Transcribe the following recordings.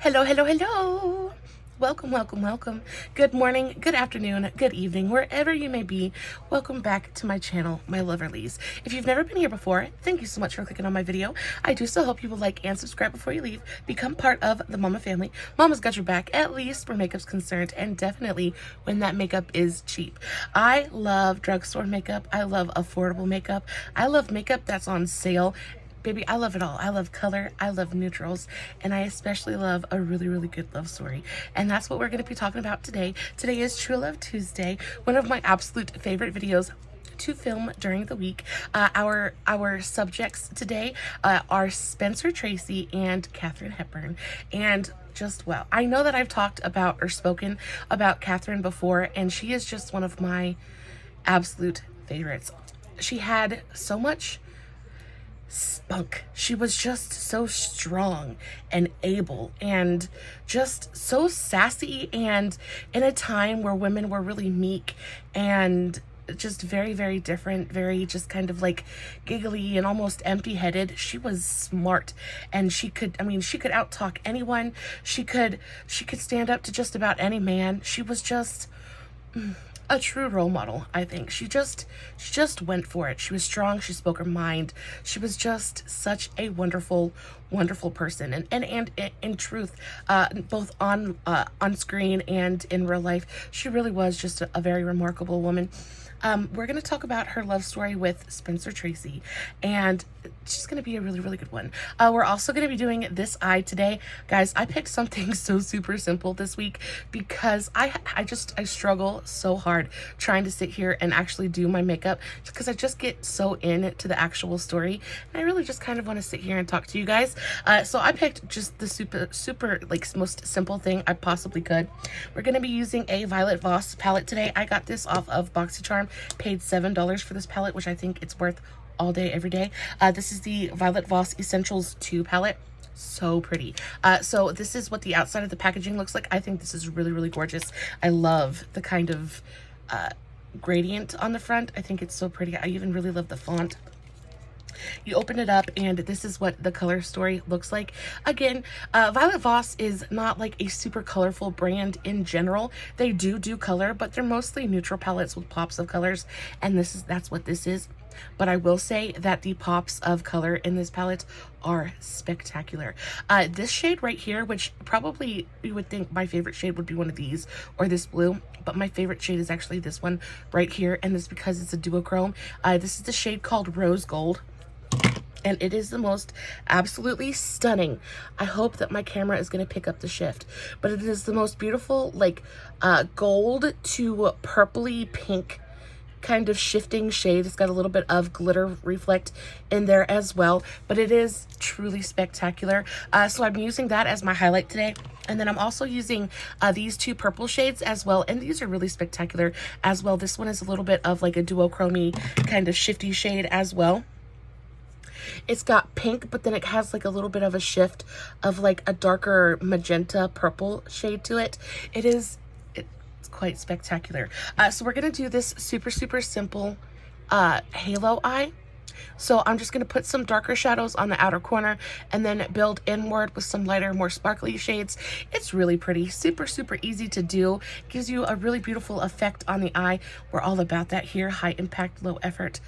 Hello, hello, hello. Welcome, welcome, welcome. Good morning, good afternoon, good evening, wherever you may be. Welcome back to my channel, my Loverlies. If you've never been here before, thank you so much for clicking on my video. I do so hope you will like and subscribe before you leave. Become part of the Mama family. Mama's got your back, at least where makeup's concerned, and definitely when that makeup is cheap. I love drugstore makeup. I love affordable makeup. I love makeup that's on sale. Baby, I love it all. I love color, I love neutrals, and I especially love a really, really good love story. And that's what we're going to be talking about today. Today is True Love Tuesday, one of my absolute favorite videos to film during the week. Our subjects today are Spencer Tracy and Katharine Hepburn. And just, well, I know that I've talked about or spoken about Katharine before, and she is just one of my absolute favorites. She had so much spunk. She was just so strong and able and just so sassy, and in a time where women were really meek and just very, very different, very just kind of like giggly and almost empty-headed. She was smart, and she could out talk anyone. She could stand up to just about any man. She was just a true role model, I think. She just went for it. She was strong. She spoke her mind. She was just such a wonderful person. And in truth, both on screen and in real life, she really was just a very remarkable woman. We're going to talk about her love story with Spencer Tracy, and she's going to be a really, really good one. We're also going to be doing this eye today. Guys, I picked something so super simple this week because I struggle so hard trying to sit here and actually do my makeup because I just get so into the actual story, and I really just kind of want to sit here and talk to you guys. So I picked just the super like most simple thing I possibly could. We're going to be using a Violet Voss palette today. I got this off of BoxyCharm. Paid $7 for this palette, which I think it's worth all day, every day. This is the Violet Voss Essentials 2 palette. So pretty. So this is what the outside of the packaging looks like. I think this is really, really gorgeous. I love the kind of gradient on the front. I think it's so pretty. I even really love the font. You open it up, and this is what the color story looks like. Again, Violet Voss is not like a super colorful brand in general. They do color, but they're mostly neutral palettes with pops of colors, and that's what this is. But I will say that the pops of color in this palette are spectacular. This shade right here, which probably you would think my favorite shade would be one of these or this blue, but my favorite shade is actually this one right here, and it's because it's a duochrome. This is the shade called Rose Gold, and it is the most absolutely stunning. I hope that my camera is going to pick up the shift, but it is the most beautiful, like gold to purpley pink kind of shifting shade. It's got a little bit of glitter reflect in there as well, but it is truly spectacular. So I'm using that as my highlight today. And then I'm also using these two purple shades as well, and these are really spectacular as well. This one is a little bit of like a duochrome kind of shifty shade as well. It's got pink, but then it has like a little bit of a shift of like a darker magenta purple shade to it. It's quite spectacular. So we're going to do this super simple halo eye. So I'm just going to put some darker shadows on the outer corner and then build inward with some lighter, more sparkly shades. It's really pretty, super easy to do. Gives you a really beautiful effect on the eye. We're all about that here. High impact, low effort.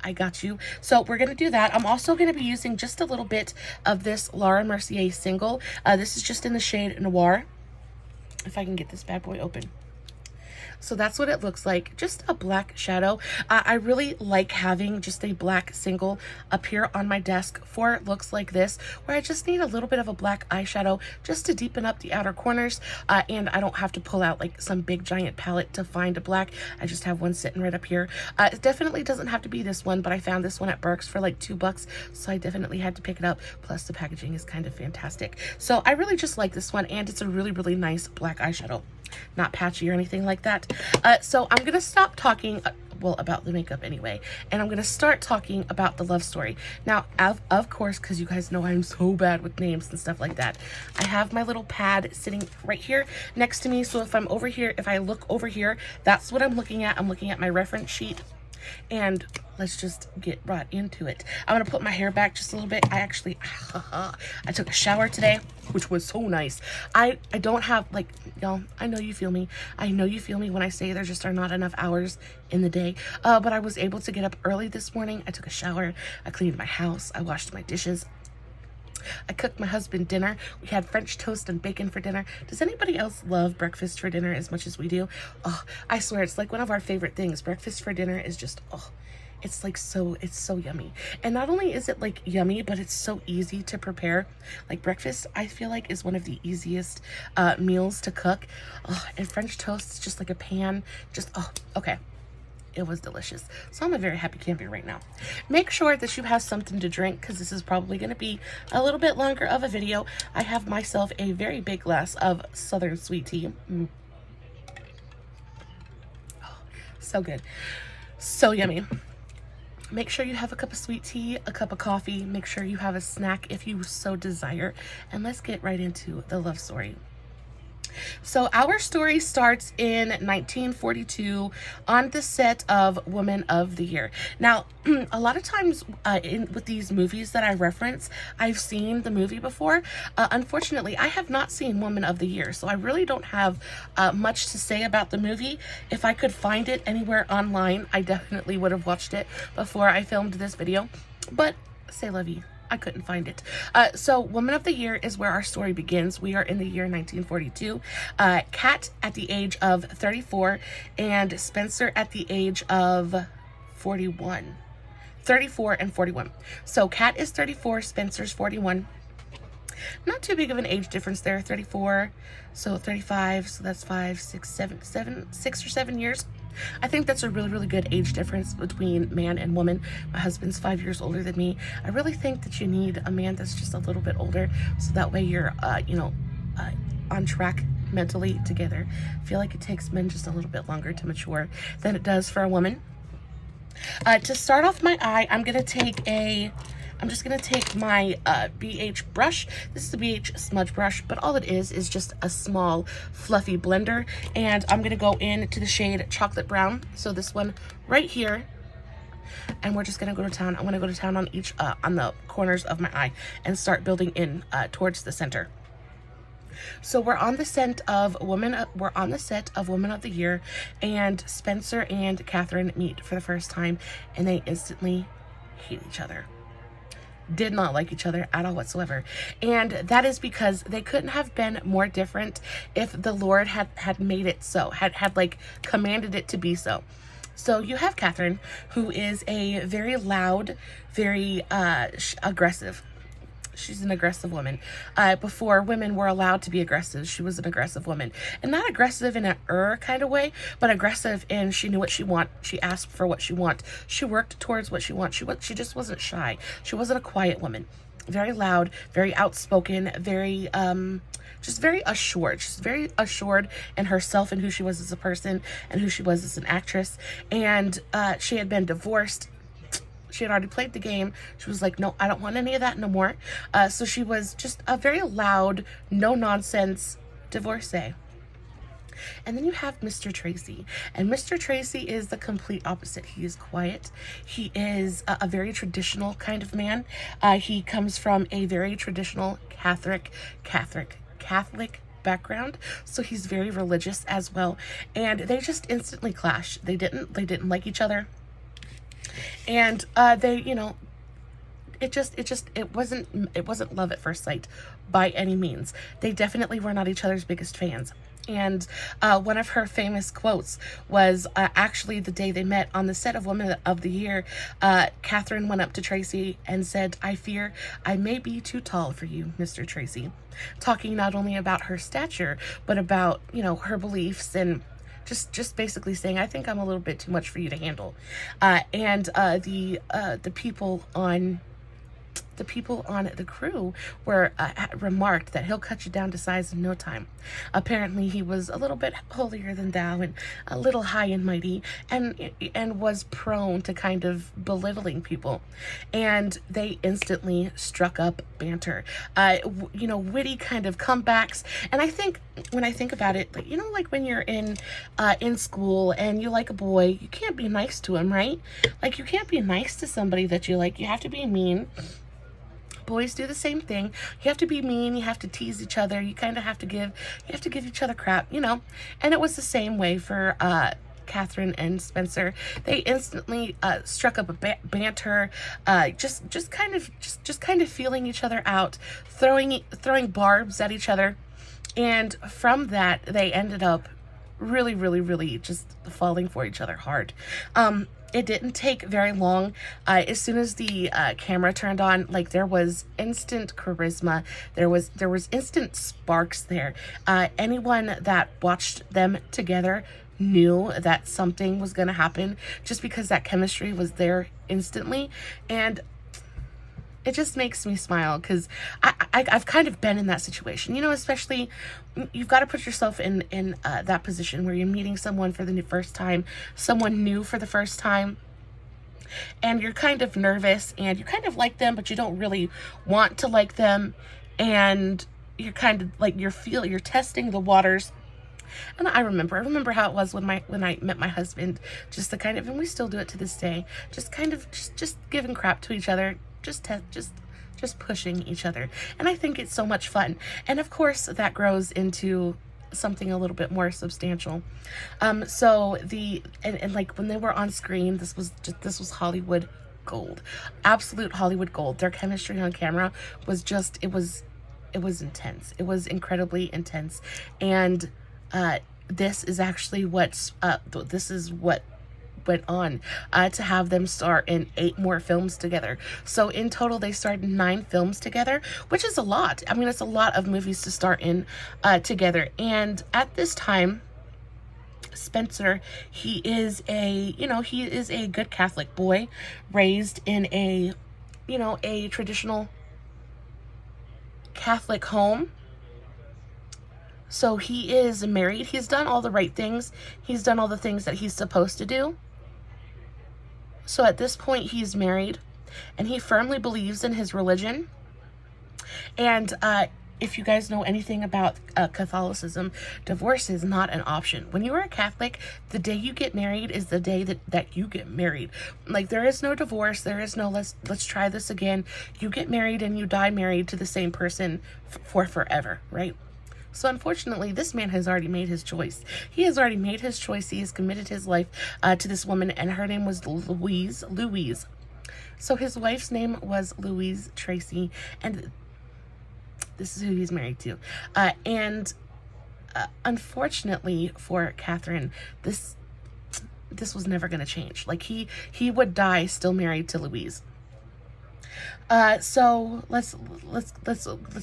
I got you. So we're going to do that. I'm also going to be using just a little bit of this Laura Mercier single. This is just in the shade Noir. If I can get this bad boy open. So that's what it looks like, just a black shadow. I really like having just a black single up here on my desk for looks like this, where I just need a little bit of a black eyeshadow just to deepen up the outer corners, and I don't have to pull out like some big giant palette to find a black. I just have one sitting right up here. It definitely doesn't have to be this one, but I found this one at Burke's for like $2, so I definitely had to pick it up. Plus the packaging is kind of fantastic. So I really just like this one, and it's a really nice black eyeshadow. Not patchy or anything like that. So I'm gonna stop talking about the makeup anyway, and I'm gonna start talking about the love story. Now, of course, because you guys know I'm so bad with names and stuff like that, I have my little pad sitting right here next to me. So if I'm over here, if I look over here, that's what I'm looking at. I'm looking at my reference sheet. And let's just get right into it. I'm gonna put my hair back just a little bit. I took a shower today, which was so nice. I don't have, like, y'all, I know you feel me. I know you feel me when I say there just are not enough hours in the day. But I was able to get up early this morning. I took a shower. I cleaned my house. I washed my dishes. I cooked my husband dinner. We had French toast and bacon for dinner. Does anybody else love breakfast for dinner as much as we do? Oh, I swear, it's like one of our favorite things. Breakfast for dinner is just, oh, it's like it's so yummy. And not only is it like yummy, but it's so easy to prepare. Like breakfast, I feel like, is one of the easiest meals to cook. Oh, and French toast is just like a pan. Just, oh, okay. It was delicious. So I'm a very happy camper right now. Make sure that you have something to drink, because this is probably going to be a little bit longer of a video. I have myself a very big glass of Southern sweet tea. Oh, so good. So yummy. Make sure you have a cup of sweet tea, a cup of coffee. Make sure you have a snack if you so desire. And let's get right into the love story. So our story starts in 1942 on the set of Woman of the Year. Now, a lot of times with these movies that I reference, I've seen the movie before. Unfortunately, I have not seen Woman of the Year, so I really don't have much to say about the movie. If I could find it anywhere online, I definitely would have watched it before I filmed this video. But c'est la vie. I couldn't find it. So Woman of the Year is where our story begins. We are in the year 1942. Kat at the age of 34 and Spencer at the age of 41. 34 and 41. So Kat is 34, Spencer's 41. Not too big of an age difference there. 34, so 35, so that's 6 or 7 years. I think that's a really, really good age difference between man and woman. My husband's 5 years older than me. I really think that you need a man that's just a little bit older, so that way you're, on track mentally together. I feel like it takes men just a little bit longer to mature than it does for a woman. To start off my eye, I'm just going to take my BH brush. This is the BH smudge brush, but all it is just a small fluffy blender. And I'm going to go into the shade Chocolate Brown. So this one right here. And we're just going to go to town. I'm going to go to town on each, on the corners of my eye and start building in towards the center. So we're on the set of Woman of the Year, and Spencer and Catherine meet for the first time, and they instantly hate each other. Did not like each other at all whatsoever. And that is because they couldn't have been more different if the Lord had made it so, had like commanded it to be so. So you have Catherine, who is a very loud, very aggressive. She's an aggressive woman. Before women were allowed to be aggressive, she was an aggressive woman. And not aggressive in a kind of way, but aggressive in she knew what she want. She asked for what she want. She worked towards what she wants. She just wasn't shy. She wasn't a quiet woman. Very loud, very outspoken, very just very assured. She's very assured in herself and who she was as a person and who she was as an actress. And she had been divorced. She had already played the game. She was like, no, I don't want any of that no more. So she was just a very loud, no-nonsense divorcee. And then you have Mr. Tracy. And Mr. Tracy is the complete opposite. He is quiet. He is a very traditional kind of man. He comes from a very traditional Catholic background, so he's very religious as well. And they just instantly clashed. They didn't like each other. And it wasn't love at first sight by any means. They definitely were not each other's biggest fans. And one of her famous quotes was actually the day they met on the set of Woman of the Year. Catherine went up to Tracy and said, "I fear I may be too tall for you, Mr. Tracy," talking not only about her stature, but about, her beliefs and just basically saying, I think I'm a little bit too much for you to handle. And the people on the people on the crew were remarked that he'll cut you down to size in no time. Apparently, he was a little bit holier than thou and a little high and mighty, and was prone to kind of belittling people. And they instantly struck up banter, witty kind of comebacks. And I think when I think about it, like when you're in school and you like a boy, you can't be nice to him, right? Like, you can't be nice to somebody that you like. You have to be mean. Boys do the same thing. You have to be mean. You have to tease each other. You kind of have to give each other crap, And it was the same way for Catherine and Spencer. They instantly struck up a banter, just kind of feeling each other out, throwing barbs at each other, and from that they ended up really, really, really just falling for each other hard. It didn't take very long. As soon as the camera turned on, like, there was instant charisma. There was instant sparks there. Anyone that watched them together knew that something was going to happen just because that chemistry was there instantly. And it just makes me smile because I've kind of been in that situation, especially you've got to put yourself in that position where you're meeting someone for the first time, someone new for the first time, and you're kind of nervous and you kind of like them, but you don't really want to like them. And you're kind of like, you're testing the waters. And I remember how it was when I met my husband, just the kind of, and we still do it to this day, just kind of just giving crap to each other, just pushing each other. And I think it's so much fun. And of course that grows into something a little bit more substantial. So like when they were on screen, this was Hollywood gold, absolute Hollywood gold. Their chemistry on camera was just, it was intense. It was incredibly intense. And this is actually what went on to have them star in 8 more films together. So in total, they starred in 9 films together, which is a lot. I mean, it's a lot of movies to star in together. And at this time, Spencer, he is a good Catholic boy, raised in a traditional Catholic home. So he is married. He's done all the right things. He's done all the things that he's supposed to do. So at this point, he's married, and he firmly believes in his religion. And if you guys know anything about Catholicism, divorce is not an option. When you are a Catholic, the day you get married is the day that you get married. Like, there is no divorce. There is no let's try this again. You get married and you die married to the same person for forever, right? So unfortunately, this man has already made his choice. He has already made his choice. He has committed his life to this woman, and her name was Louise. So his wife's name was Louise Tracy, and this is who he's married to. And unfortunately for Catherine, this was never going to change. Like, he would die still married to Louise. So let's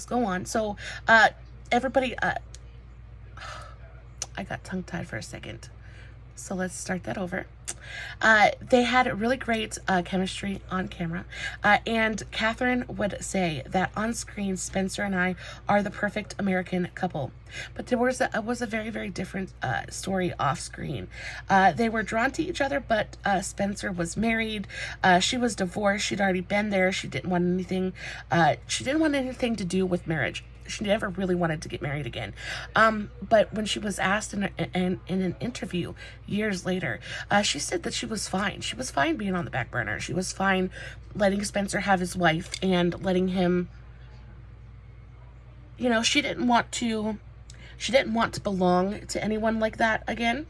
go on. So everybody, I got tongue-tied for a second, so let's start that over. They had really great chemistry on camera, and Catherine would say that on screen, Spencer and I are the perfect American couple. But there was a very, very different story off screen. They were drawn to each other, but Spencer was married. She was divorced. She'd already been there. She didn't want anything. She didn't want anything to do with marriage. She never really wanted to get married again. But when she was asked in an interview years later, she said that she was fine. She was fine being on the back burner. She was fine letting Spencer have his wife and letting him, she didn't want to belong to anyone like that again.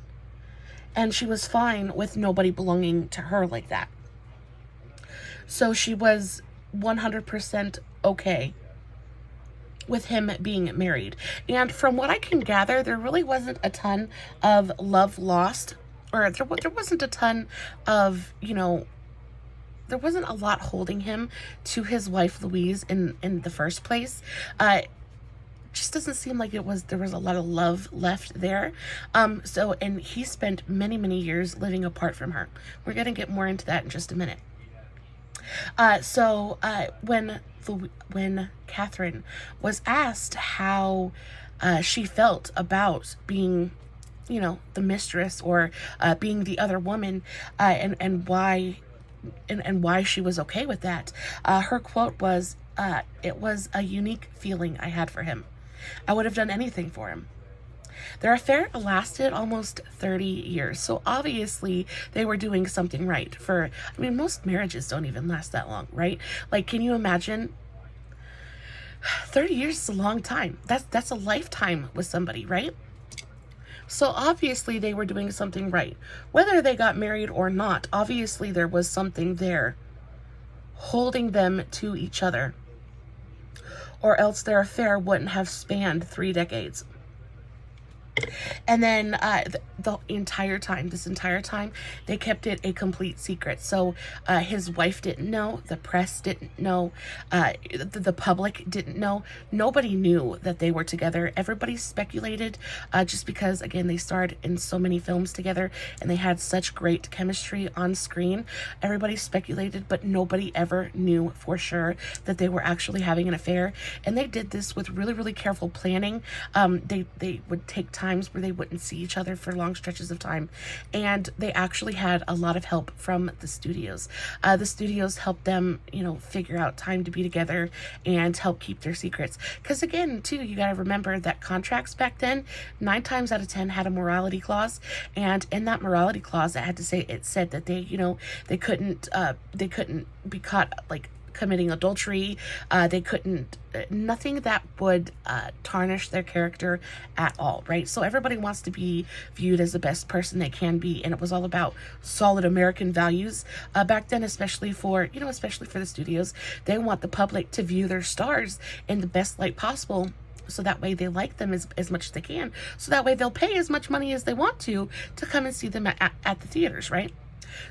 And she was fine with nobody belonging to her like that. So she was 100% okay with him being married. And from what I can gather, there really wasn't a ton of love lost, or there wasn't a ton of, there wasn't a lot holding him to his wife Louise in the first place. Just doesn't seem like there was a lot of love left there. And he spent many, many years living apart from her. We're going to get more into that in just a minute. When Catherine was asked how she felt about being, the mistress, or being the other woman, and why she was okay with that, her quote was, "It was a unique feeling I had for him. I would have done anything for him." Their affair lasted almost 30 years, so obviously they were doing something right. Most marriages don't even last that long, right? Like, can you imagine? 30 years is a long time. That's a lifetime with somebody, right? So obviously they were doing something right. Whether they got married or not, obviously there was something there holding them to each other, or else their affair wouldn't have spanned 3 decades. And then this entire time, they kept it a complete secret. So his wife didn't know, the press didn't know, the public didn't know. Nobody knew that they were together. Everybody speculated, just because, again, they starred in so many films together and they had such great chemistry on screen. Everybody speculated, but nobody ever knew for sure that they were actually having an affair. And they did this with really, really careful planning. They would take times where they wouldn't see each other for long stretches of time, and they actually had a lot of help from the studios. The studios helped them, figure out time to be together and help keep their secrets. Because again, too, you got to remember that contracts back then, 9 times out of 10 had a morality clause, and in that morality clause, it said that they couldn't be caught like committing adultery. They couldn't, nothing that would tarnish their character at all, right? So everybody wants to be viewed as the best person they can be, and it was all about solid American values back then, especially for the studios. They want the public to view their stars in the best light possible, so that way they like them as much as they can, so that way they'll pay as much money as they want to come and see them at the theaters, right?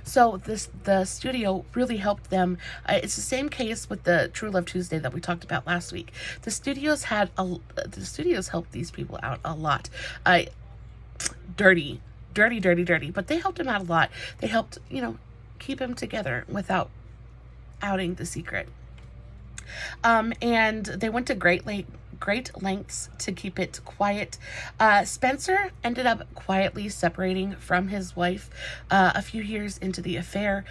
So the studio really helped them. It's the same case with the True Love Tuesday that we talked about last week. The studios helped these people out a lot. Dirty, but they helped him out a lot. They helped, keep him together without outing the secret. And they went to great lengths to keep it quiet. Spencer ended up quietly separating from his wife a few years into the affair.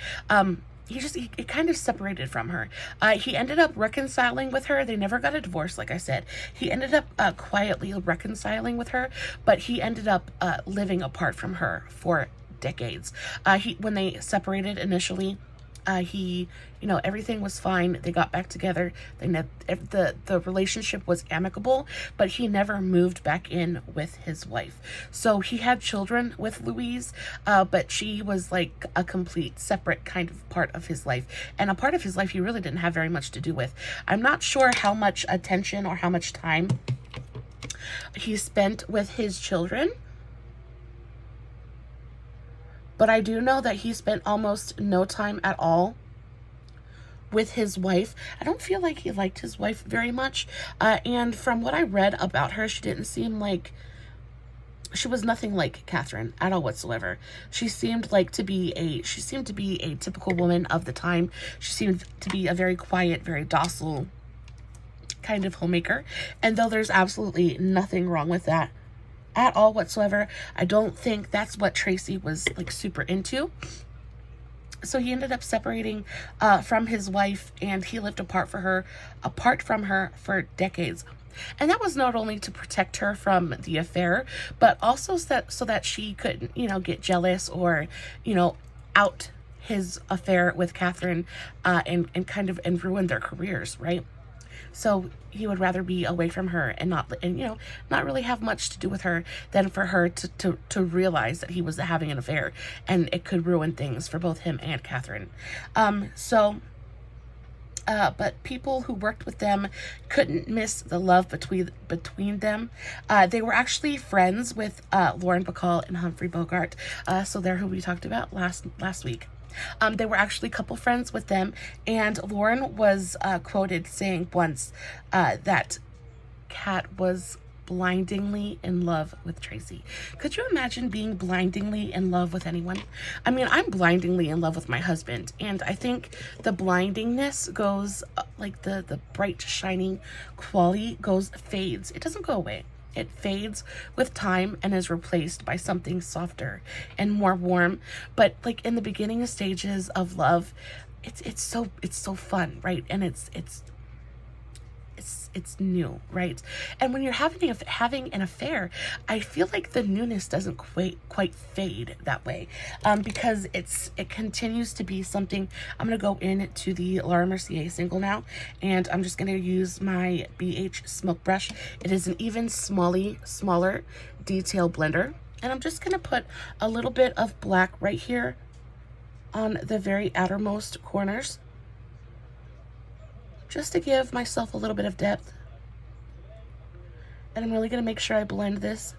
He kind of separated from her. He ended up reconciling with her. They never got a divorce, like I said. He ended up quietly reconciling with her, but he ended up living apart from her for decades. When they separated initially, everything was fine. They got back together. The relationship was amicable, but he never moved back in with his wife. So he had children with Louise, but she was like a complete separate kind of part of his life, and a part of his life he really didn't have very much to do with. I'm not sure how much attention or how much time he spent with his children, but I do know that he spent almost no time at all with his wife. I don't feel like he liked his wife very much. And from what I read about her, she was nothing like Catherine at all whatsoever. She seemed to be a typical woman of the time. She seemed to be a very quiet, very docile kind of homemaker. And though there's absolutely nothing wrong with that at all whatsoever, I don't think that's what Tracy was super into. So he ended up separating from his wife, and he lived apart from her for decades. And that was not only to protect her from the affair, but also so that she couldn't, get jealous or, out his affair with Catherine and ruin their careers, right? So he would rather be away from her and not really have much to do with her than for her to realize that he was having an affair, and it could ruin things for both him and Catherine. But people who worked with them couldn't miss the love between them. They were actually friends with Lauren Bacall and Humphrey Bogart. So they're who we talked about last week. They were actually couple friends with them, and Lauren was quoted saying once that Kat was blindingly in love with Tracy. Could you imagine being blindingly in love with anyone? I mean, I'm blindingly in love with my husband, and I think the blindingness goes, like the bright, shining quality fades. It doesn't go away. It fades with time and is replaced by something softer and more warm. But like in the beginning stages of love, it's so fun, right? And it's new, right? And when you're having an affair, I feel like the newness doesn't quite fade that way, because it continues to be something. I'm gonna go into the Laura Mercier single now, and I'm just gonna use my BH Smoke Brush. It is an even smaller detail blender, and I'm just gonna put a little bit of black right here on the very outermost corners, just to give myself a little bit of depth. And I'm really going to make sure I blend this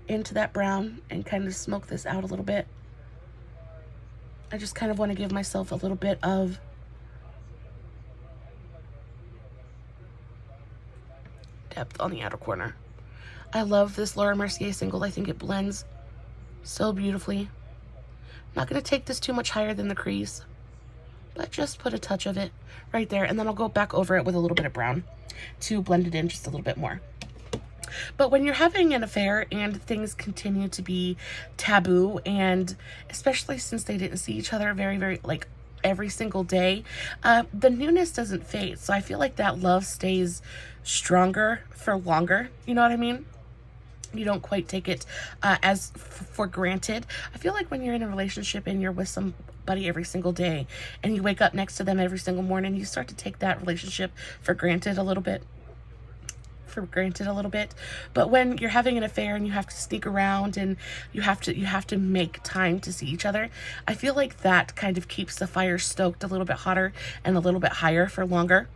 into that brown and kind of smoke this out a little bit. I just kind of want to give myself a little bit of depth on the outer corner. I love this Laura Mercier single. I think it blends so beautifully. I'm not going to take this too much higher than the crease, but just put a touch of it right there, and then I'll go back over it with a little bit of brown to blend it in just a little bit more. But when you're having an affair and things continue to be taboo, and especially since they didn't see each other very like every single day, the newness doesn't fade. So I feel like that love stays stronger for longer. You know what I mean? You don't quite take it as for granted. I feel like when you're in a relationship and you're with somebody every single day and you wake up next to them every single morning, you start to take that relationship for granted a little bit. But when you're having an affair and you have to sneak around and you have to make time to see each other, I feel like that kind of keeps the fire stoked a little bit hotter and a little bit higher for longer.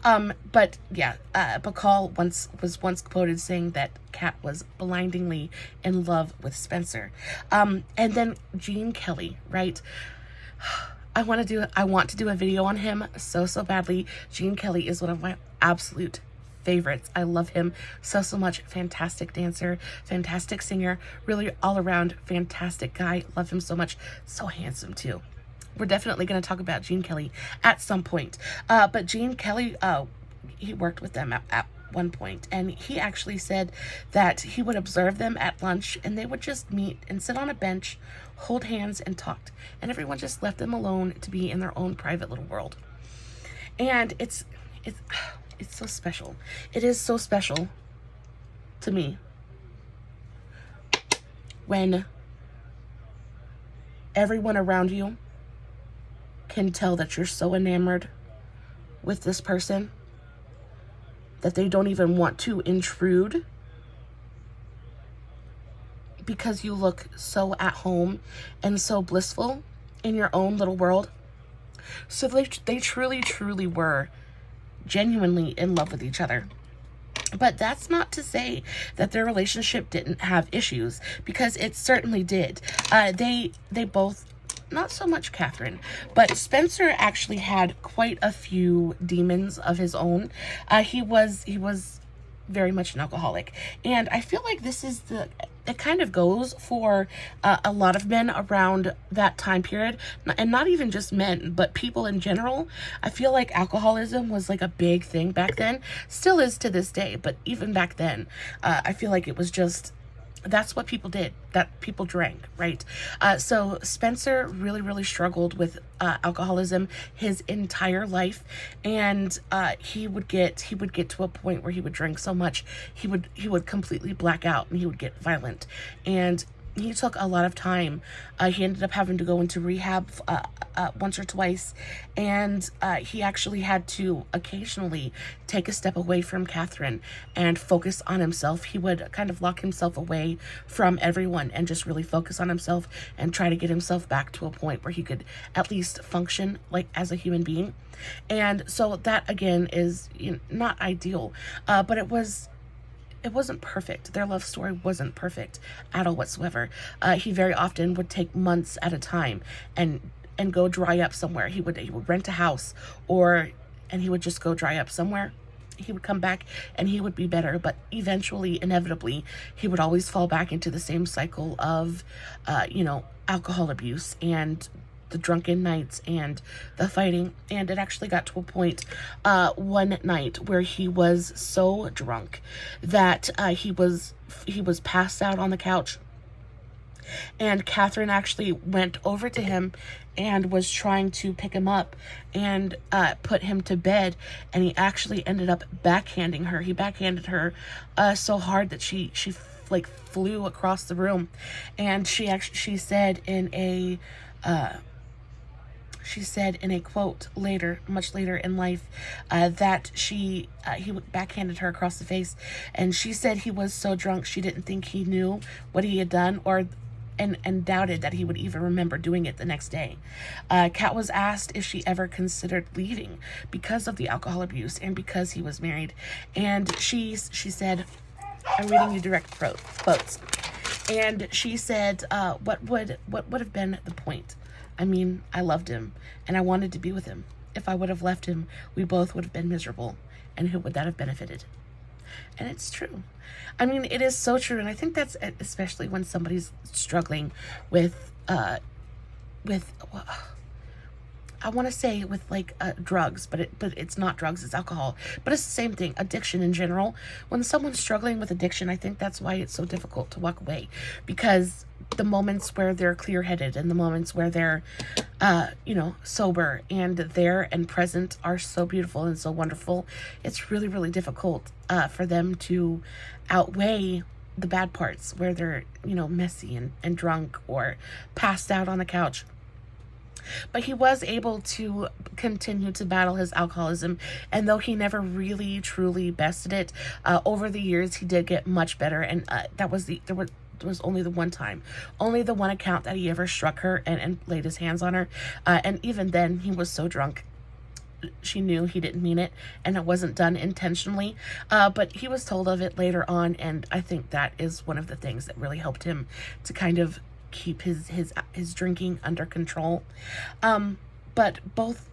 But yeah, Bacall was once quoted saying that Kat was blindingly in love with Spencer. And then Gene Kelly, right? I want to do a video on him so badly. Gene Kelly is one of my absolute favorites. I love him so much. Fantastic dancer, fantastic singer, really all around fantastic guy. Love him so much. So handsome too. We're definitely going to talk about Gene Kelly at some point. But Gene Kelly, he worked with them at one point, and he actually said that he would observe them at lunch, and they would just meet and sit on a bench, hold hands, and talked. And everyone just left them alone to be in their own private little world. And it's so special. It is so special to me when everyone around you can tell that you're so enamored with this person that they don't even want to intrude because you look so at home and so blissful in your own little world. So they truly were genuinely in love with each other. But that's not to say that their relationship didn't have issues, because it certainly did. They both, not so much Catherine, but Spencer actually had quite a few demons of his own. He was very much an alcoholic, and I feel like it kind of goes for a lot of men around that time period, and not even just men, but people in general. I feel like alcoholism was like a big thing back then, still is to this day, but even back then, I feel like it was just, that's what people did, that people drank, right? So Spencer really struggled with alcoholism his entire life, and he would get to a point where he would drink so much he would completely black out, and he would get violent, and he took a lot of time. He ended up having to go into rehab once or twice, and he actually had to occasionally take a step away from Catherine and focus on himself. He would kind of lock himself away from everyone and just really focus on himself and try to get himself back to a point where he could at least function like as a human being. And so that again is, not ideal, but it wasn't perfect. Their love story wasn't perfect at all whatsoever. He very often would take months at a time and go dry up somewhere. He would rent a house, and he would just go dry up somewhere he would come back and he would be better, but eventually, inevitably, he would always fall back into the same cycle of, alcohol abuse and the drunken nights and the fighting. And it actually got to a point one night where he was so drunk that he was passed out on the couch, and Catherine actually went over to him and was trying to pick him up and put him to bed, and he actually ended up backhanding her. He backhanded her so hard that she like flew across the room. And she said in a quote later, much later in life, that he backhanded her across the face, and she said he was so drunk she didn't think he knew what he had done, and doubted that he would even remember doing it the next day. Kat was asked if she ever considered leaving because of the alcohol abuse and because he was married, and she said, I'm reading you direct quotes, and she said, what would have been the point? I mean, I loved him and I wanted to be with him. If I would have left him, we both would have been miserable, and who would that have benefited? And it's true. I mean, it is so true. And I think that's especially when somebody's struggling with I want to say with like drugs, but it's not drugs, it's alcohol. But it's the same thing, addiction in general. When someone's struggling with addiction, I think that's why it's so difficult to walk away, because the moments where they're clear-headed and the moments where they're sober and there and present are so beautiful and so wonderful. It's really, really difficult for them to outweigh the bad parts where they're messy and drunk or passed out on the couch. But he was able to continue to battle his alcoholism, and though he never really truly bested it, over the years he did get much better. And there was only the one time, only the one account that he ever struck her and laid his hands on her, and even then he was so drunk she knew he didn't mean it and it wasn't done intentionally, but he was told of it later on, and I think that is one of the things that really helped him to kind of keep his drinking under control. But both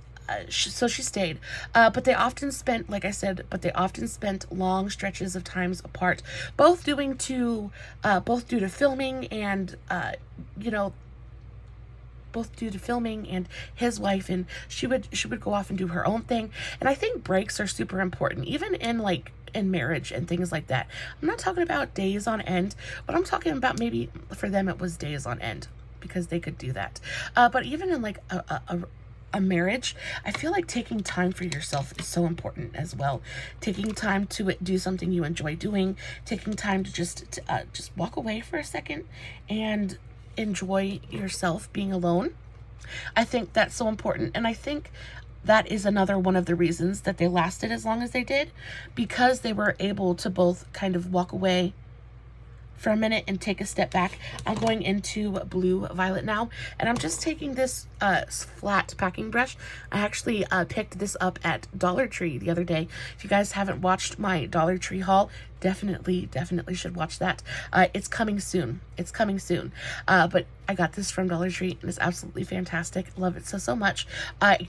so she stayed, but they often spent, like I said, long stretches of times apart, both due to filming and his wife, and she would go off and do her own thing. And I think breaks are super important, even in marriage and things like that. I'm not talking about days on end, but I'm talking about maybe for them it was days on end because they could do that. But even in like a marriage, I feel like taking time for yourself is so important as well. Taking time to do something you enjoy doing, taking time to just walk away for a second and enjoy yourself being alone. I think that's so important, and I think that is another one of the reasons that they lasted as long as they did, because they were able to both kind of walk away for a minute and take a step back. I'm going into Blue Violet now, and I'm just taking this flat packing brush. I actually picked this up at Dollar Tree the other day. If you guys haven't watched my Dollar Tree haul, definitely should watch that. It's coming soon. But I got this from Dollar Tree and it's absolutely fantastic. Love it so much. I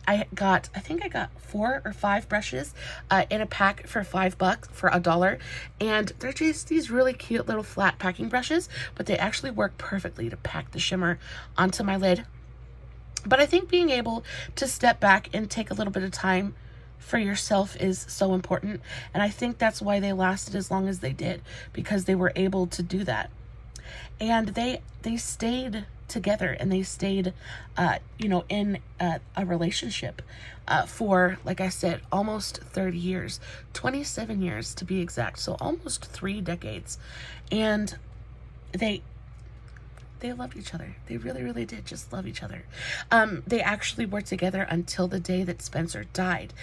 think I got 4 or 5 brushes in a pack for $5 for $1, and they're just these really cute little flat packing brushes, but they actually work perfectly to pack the shimmer onto my lid. But I think being able to step back and take a little bit of time for yourself is so important, and I think that's why they lasted as long as they did, because they were able to do that. And they stayed together, and they stayed in a relationship for, like I said, almost 30 years, 27 years to be exact, so almost 3 decades. And they loved each other. They really, really did just love each other. They actually were together until the day that Spencer died.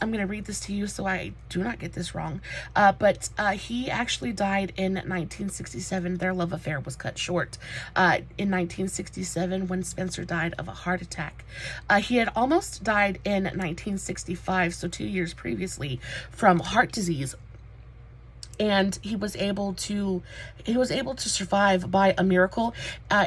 I'm going to read this to you so I do not get this wrong. But he actually died in 1967. Their love affair was cut short in 1967 when Spencer died of a heart attack. He had almost died in 1965, so 2 years previously, from heart disease. And he was able to survive by a miracle.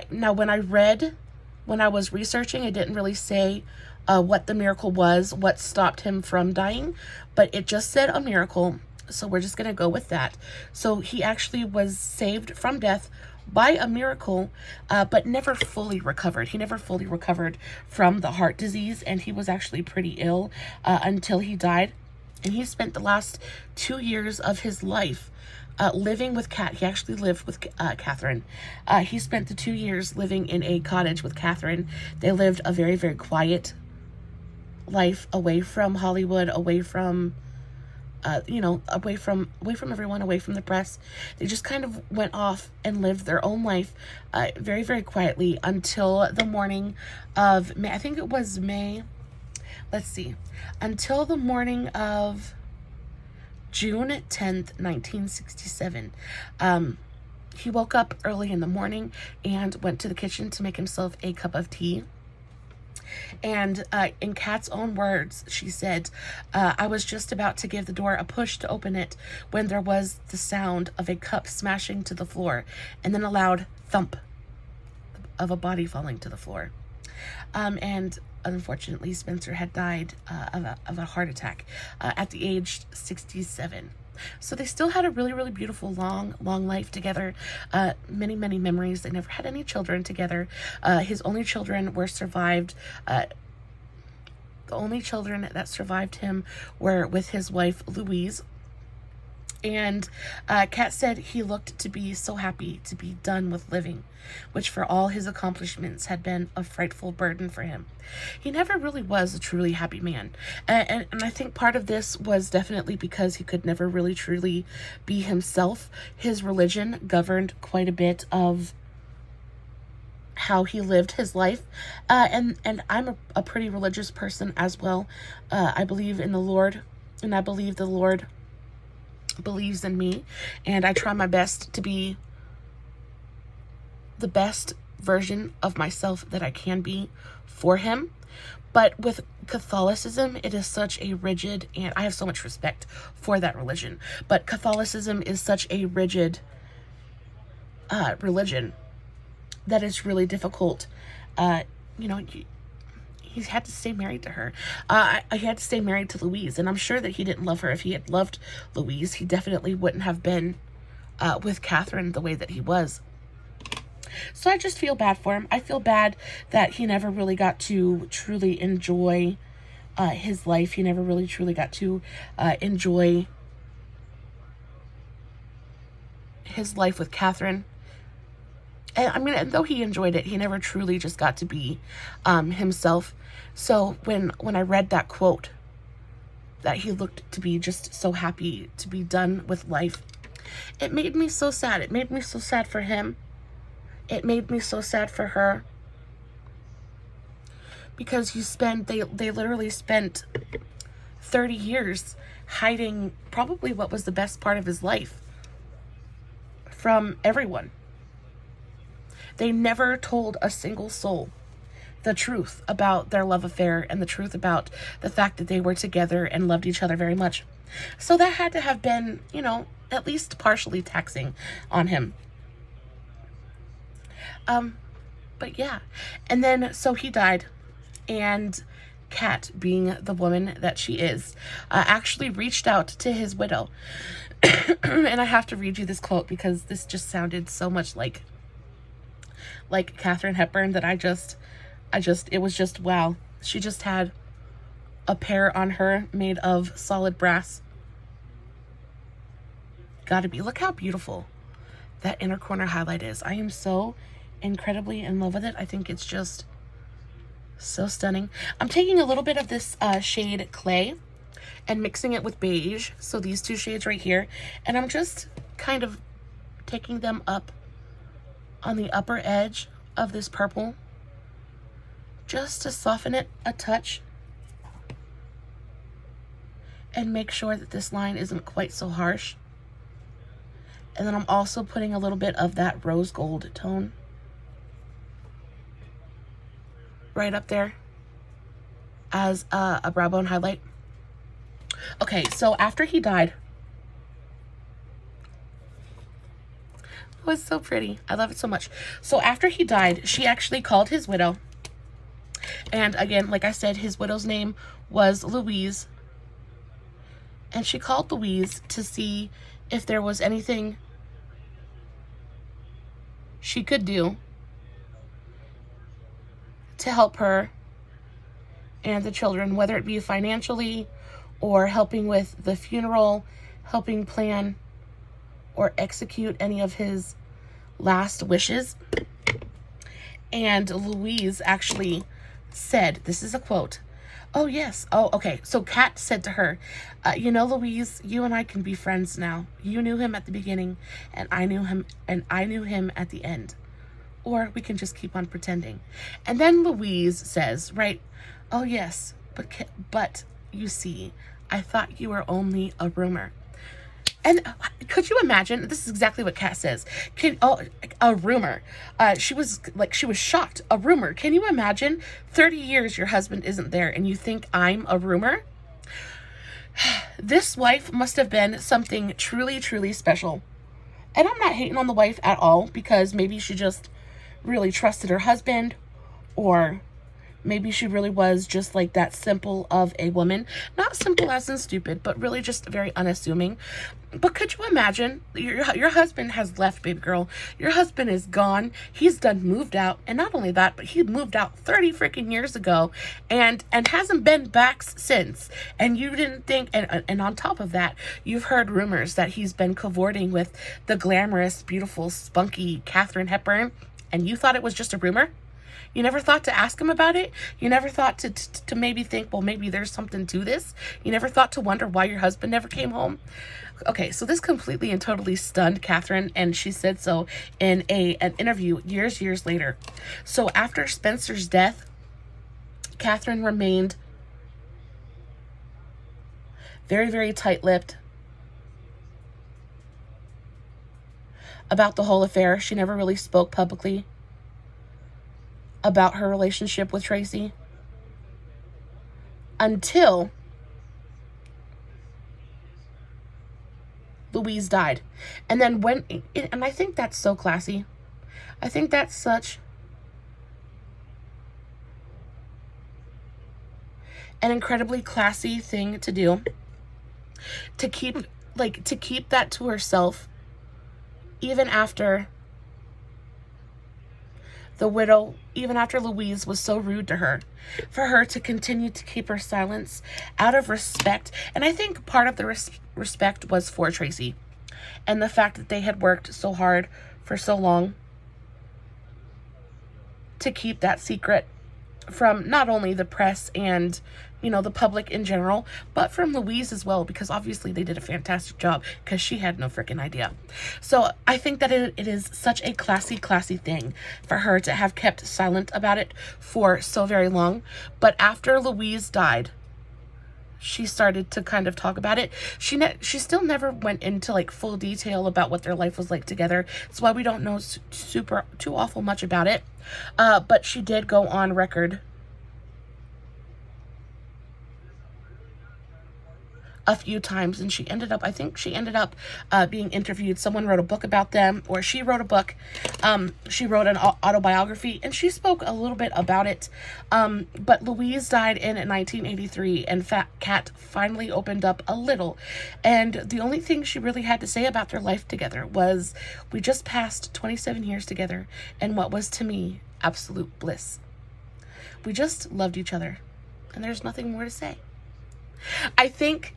Now, when I was researching, it didn't really say what the miracle was, what stopped him from dying, but it just said a miracle. So we're just going to go with that. So he actually was saved from death by a miracle, but never fully recovered. He never fully recovered from the heart disease, and he was actually pretty ill until he died. And he spent the last 2 years of his life living with Kat. He actually lived with Catherine. He spent the 2 years living in a cottage with Catherine. They lived a very, very quiet life, away from Hollywood, away from away from everyone, away from the press. They just kind of went off and lived their own life very, very quietly until the morning of May. I think it was May. Let's see. Until the morning of June 10th, 1967. He woke up early in the morning and went to the kitchen to make himself a cup of tea. And in Kat's own words, she said, I was just about to give the door a push to open it when there was the sound of a cup smashing to the floor and then a loud thump of a body falling to the floor. And unfortunately, Spencer had died of a heart attack at the age 67. So they still had a really, really beautiful, long life together. Many, many memories. They never had any children together. His only children were survived. The only children that survived him were with his wife, Louise. And Kat said he looked to be so happy to be done with living, which for all his accomplishments had been a frightful burden for him. He never really was a truly happy man. And I think part of this was definitely because he could never really truly be himself. His religion governed quite a bit of how he lived his life. And I'm a pretty religious person as well. I believe in the Lord, and I believe the Lord believes in me, and I try my best to be the best version of myself that I can be for him. But with Catholicism, it is such a rigid, and I have so much respect for that religion, but Catholicism is such a rigid religion that it's really difficult. He had to stay married to her. I had to stay married to Louise, and I'm sure that he didn't love her. If he had loved Louise, he definitely wouldn't have been with Catherine the way that he was. So I just feel bad for him. I feel bad that he never really got to truly enjoy his life. He never really truly got to enjoy his life with Catherine. And though he enjoyed it, he never truly just got to be himself. So when I read that quote, that he looked to be just so happy to be done with life, it made me so sad. It made me so sad for him. It made me so sad for her. Because they literally spent 30 years hiding probably what was the best part of his life from everyone. They never told a single soul the truth about their love affair and the truth about the fact that they were together and loved each other very much. So that had to have been, at least partially taxing on him. But yeah. And then, so he died, and Kat, being the woman that she is, actually reached out to his widow. And I have to read you this quote because this just sounded so much like Katharine Hepburn that it was just, wow. She just had a pair on her made of solid brass. Gotta be. Look how beautiful that inner corner highlight is. I am so incredibly in love with it. I think it's just so stunning. I'm taking a little bit of this shade Clay and mixing it with beige. So these two shades right here. And I'm just kind of taking them up on the upper edge of this purple, just to soften it a touch and make sure that this line isn't quite so harsh. And then I'm also putting a little bit of that rose gold tone right up there as a brow bone highlight. Okay, so after he died, was so pretty. I love it so much. So after he died, she actually called his widow And again, like I said, his widow's name was Louise. And she called Louise to see if there was anything she could do to help her and the children, whether it be financially or helping with the funeral, helping plan or execute any of his last wishes. And Louise actually said, this is a quote, "Oh, yes. Oh, okay." So Kat said to her, "You know, Louise, you and I can be friends now. You knew him at the beginning, and I knew him at the end. Or we can just keep on pretending." And then Louise says, right, "Oh, yes, but you see, I thought you were only a rumor." And could you imagine? This is exactly what Kat says. A rumor. She was shocked. A rumor. Can you imagine? 30 years your husband isn't there and you think I'm a rumor? This wife must have been something truly, truly special. And I'm not hating on the wife at all, because maybe she just really trusted her husband, or maybe she really was just like that simple of a woman. Not simple as in stupid, but really just very unassuming. But could you imagine? Your husband has left, baby girl. Your husband is gone. He's moved out. And not only that, but he moved out 30 freaking years ago and hasn't been back since. And you didn't think, and on top of that, you've heard rumors that he's been cavorting with the glamorous, beautiful, spunky Katharine Hepburn. And you thought it was just a rumor? You never thought to ask him about it? You never thought to maybe think, well, maybe there's something to this? You never thought to wonder why your husband never came home? Okay, so this completely and totally stunned Katharine, and she said so in an interview years later. So after Spencer's death, Katharine remained very, very tight-lipped about the whole affair. She never really spoke publicly about her relationship with Tracy until Louise died. And then and I think that's so classy. I think that's such an incredibly classy thing to do, to keep that to herself, even after the widow, even after Louise was so rude to her, for her to continue to keep her silence out of respect. And I think part of the respect was for Tracy, and the fact that they had worked so hard for so long to keep that secret from not only the press and, the public in general, but from Louise as well, because obviously they did a fantastic job, because she had no freaking idea. So I think that it is such a classy thing for her to have kept silent about it for so very long. But after Louise died, she started to kind of talk about it. She still never went into full detail about what their life was like together. That's why we don't know too awful much about it. But she did go on record a few times, and I think she ended up being interviewed. Someone wrote a book about them, or she wrote a book. She wrote an autobiography, and she spoke a little bit about it. But Louise died in 1983, and Kat finally opened up a little. And the only thing she really had to say about their life together was, "We just passed 27 years together, and what was to me absolute bliss. We just loved each other, and there's nothing more to say." I think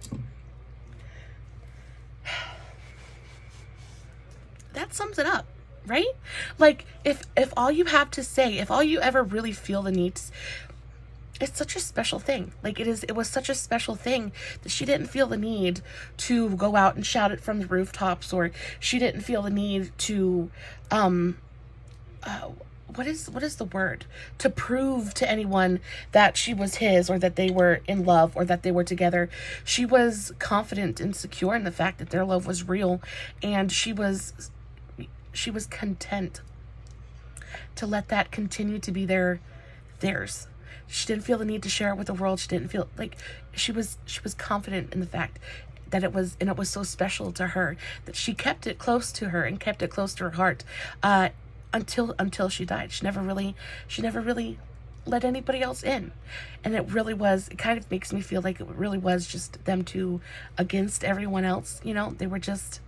that sums it up, right? If all you have to say, if all you ever really feel the need, it's such a special thing. It was such a special thing that she didn't feel the need to go out and shout it from the rooftops, or she didn't feel the need to what is the word? To prove to anyone that she was his, or that they were in love, or that they were together. She was confident and secure in the fact that their love was real, and she was content to let that continue to be theirs. She didn't feel the need to share it with the world. She didn't feel she was confident in the fact that it was so special to her that she kept it close to her and kept it close to her heart. Until she died. She never really let anybody else in. And it really was, it kind of makes me feel like it really was just them two against everyone else. You know, they were just,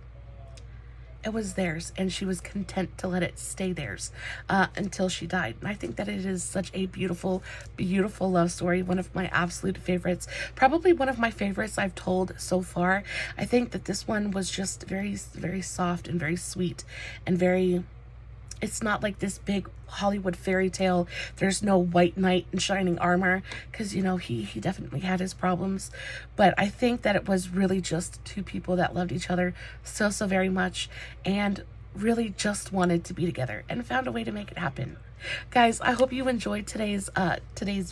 it was theirs, and she was content to let it stay theirs until she died. And I think that it is such a beautiful, beautiful love story. One of my absolute favorites, probably one of my favorites I've told so far. I think that this one was just very, very soft and very sweet and very, it's not like this big Hollywood fairy tale. There's no white knight in shining armor, because, you know, he definitely had his problems. But I think that it was really just two people that loved each other so, so very much, and really just wanted to be together and found a way to make it happen. Guys, I hope you enjoyed today's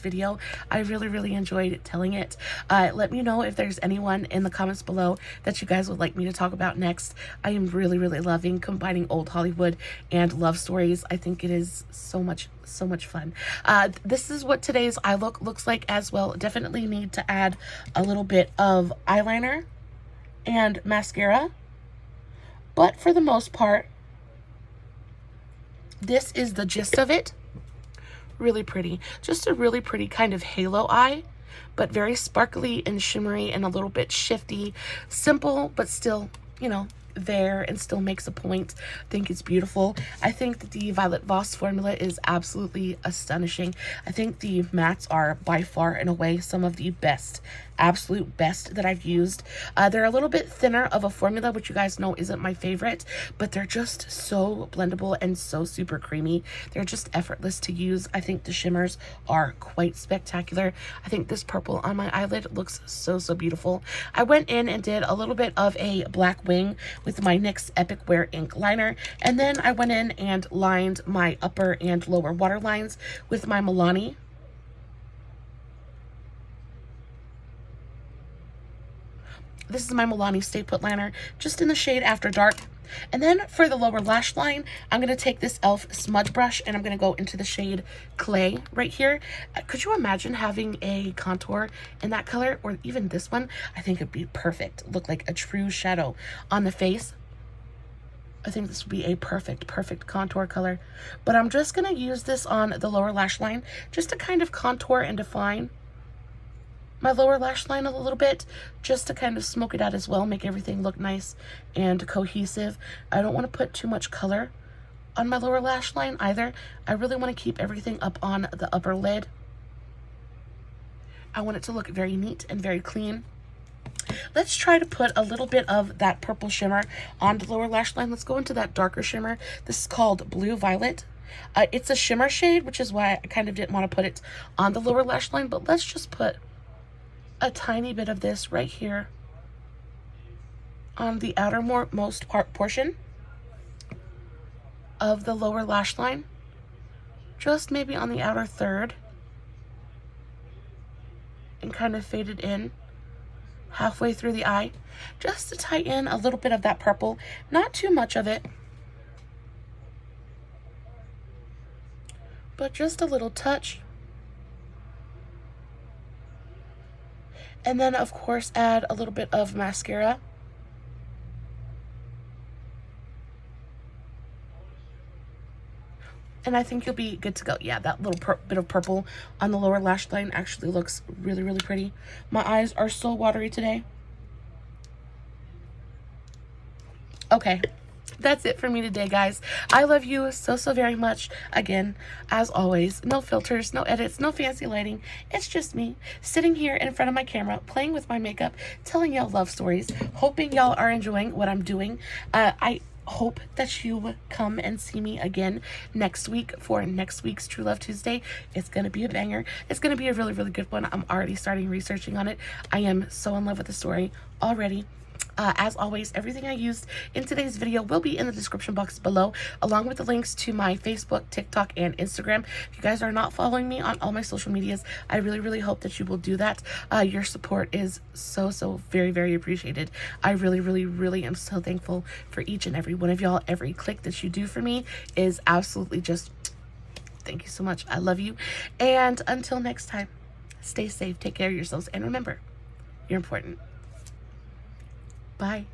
video. I really, really enjoyed telling it. Let me know if there's anyone in the comments below that you guys would like me to talk about next. I am really, really loving combining old Hollywood and love stories. I think it is so much fun. This is what today's eye look looks like as well. Definitely need to add a little bit of eyeliner and mascara, but for the most part, this is the gist of it. Really pretty. Just a really pretty kind of halo eye, but very sparkly and shimmery and a little bit shifty. Simple, but still, you know, there and still makes a point. I think it's beautiful. I think that the Violet Voss formula is absolutely astonishing. I think the mattes are by far and away some of the best, absolute best that I've used. They're a little bit thinner of a formula, which you guys know isn't my favorite, but they're just so blendable and so super creamy. They're just effortless to use. I think the shimmers are quite spectacular. I think this purple on my eyelid looks so, so beautiful. I went in and did a little bit of a black wing with my NYX Epic Wear ink liner, and then I went in and lined my upper and lower waterlines with my Milani. This is my Milani Stay Put liner, just in the shade After Dark. And then for the lower lash line, I'm going to take this e.l.f. smudge brush, and I'm going to go into the shade Clay right here. Could you imagine having a contour in that color, or even this one? I think it'd be perfect. Look like a true shadow on the face. I think this would be a perfect contour color. But I'm just going to use this on the lower lash line just to kind of contour and define my lower lash line a little bit, just to kind of smoke it out as well, make everything look nice and cohesive. I don't want to put too much color on my lower lash line either. I really want to keep everything up on the upper lid. I want it to look very neat and very clean. Let's try to put a little bit of that purple shimmer on the lower lash line. Let's go into that darker shimmer. This is called Blue Violet. It's a shimmer shade, which is why I kind of didn't want to put it on the lower lash line, but let's just put a tiny bit of this right here on the outermost portion of the lower lash line, just maybe on the outer third, and kind of fade it in halfway through the eye, just to tie in a little bit of that purple, not too much of it, but just a little touch. And then, of course, add a little bit of mascara. And I think you'll be good to go. Yeah, that little bit of purple on the lower lash line actually looks really, really pretty. My eyes are so watery today. Okay. That's it for me today, guys. I love you so, so very much. Again, as always, no filters, no edits, no fancy lighting. It's just me sitting here in front of my camera, playing with my makeup, telling y'all love stories, hoping y'all are enjoying what I'm doing. I hope that you come and see me again next week for next week's True Love Tuesday. It's going to be a banger. It's going to be a really, really good one. I'm already starting researching on it. I am so in love with the story already. As always, everything I used in today's video will be in the description box below, along with the links to my Facebook, TikTok, and Instagram. If you guys are not following me on all my social medias, I really, really hope that you will do that. Your support is so, so very, very appreciated. I really, really, really am so thankful for each and every one of y'all. Every click that you do for me is absolutely just, thank you so much. I love you. And until next time, stay safe, take care of yourselves, and remember, you're important. Bye.